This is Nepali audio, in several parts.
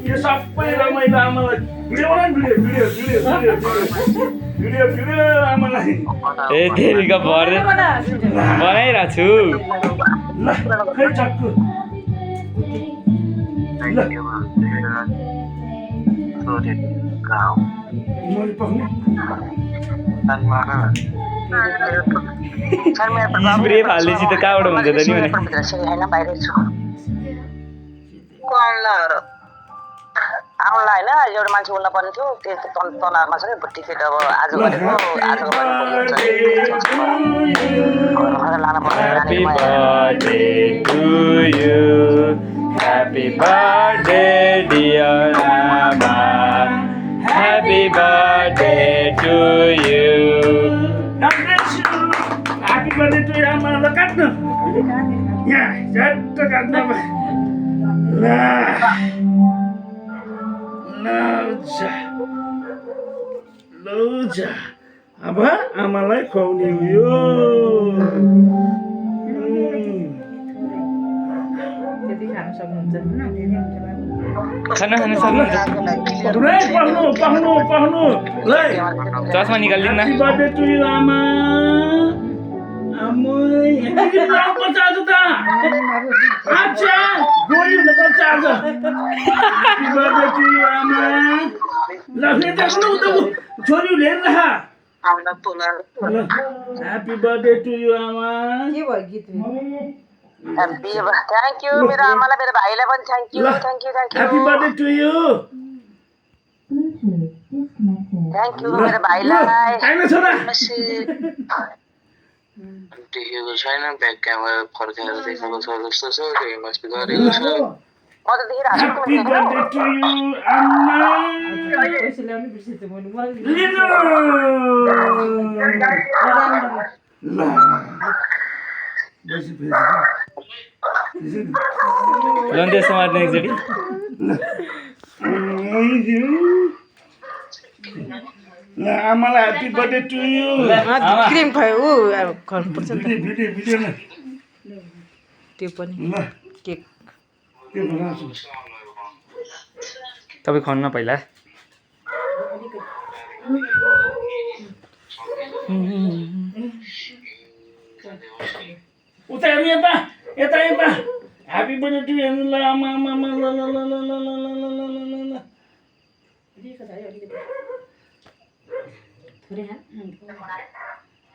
यो सबै रमाइलो आमालाई भिडियो बनाउनु भिडियो आमालाई ए तेरिका भर्दै बनाइरहेको छु ल खै चक्कु ल मैले पक्ने स्प्रे फालेपछि त कहाँबाट हुन्छ त नि भने आउला होइन एउटा मान्छे उड्न पर्ने थियो त्यो तनावमा छ नि टिकट अब आज गरेको आजको लान Happy birthday to you. Happy birthday dear Amma. Happy birthday to you. Happy birthday to you आमा ल काट्नु यहाँ झट्ट काट्नु अब ल अब आमालाई खुवाउने हो यो खाना खानु सक्नुहुन्छ पाउनु ल चस्मा निकालिदिनु न Happy birthday to you आमा आमै पर्छ आज त अच्छा गोली हुनुपर्छ आज Happy birthday to you आमा ल फेरि छोरी लिएर राख Happy birthday to you आमा के भयो गीत थ्याङ्क यू मेरो आमालाई मेरो भाइलाई पनि thank you Happy birthday to you thank you मेरो भाइलाई आइन छोरा देखेको छैन ब्याक क्यामेरा फर्काएर देखाएको छ जस्तो छ त्यो मस्ती गरेको छ म त देखिरहेको Happy birthday to you आमा लोन त्यसो मार्ने एकचोटि ल आमालाई happy birthday to you cream खायो ऊ खर्नुपर्छ नि भिडियो न त्यो पनि ल केक के बनाउँछु तपाईँ खन्न पहिला उता हेर्नु यता यता यता ह्याप्पी बर्थडे टु हेर्नु ल आमा आमा आमा ल ल ल ल ल ल ल ल ल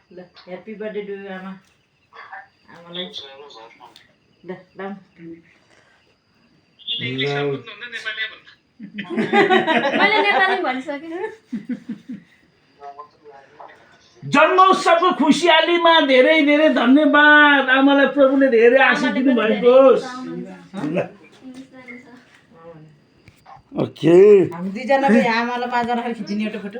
ल ह्याप्पी बर्थडे टु आमा आमालाई ल दाम मैले नेपाली भनिसकेँ जन्मोत्सवको खुसियालीमा धेरै धेरै धन्यवाद आमालाई प्रभुले धेरै आशीष दिनु भएको ओके हामी दुईजनाको आमालाई 5 जना खिचिदिने एउटा फोटो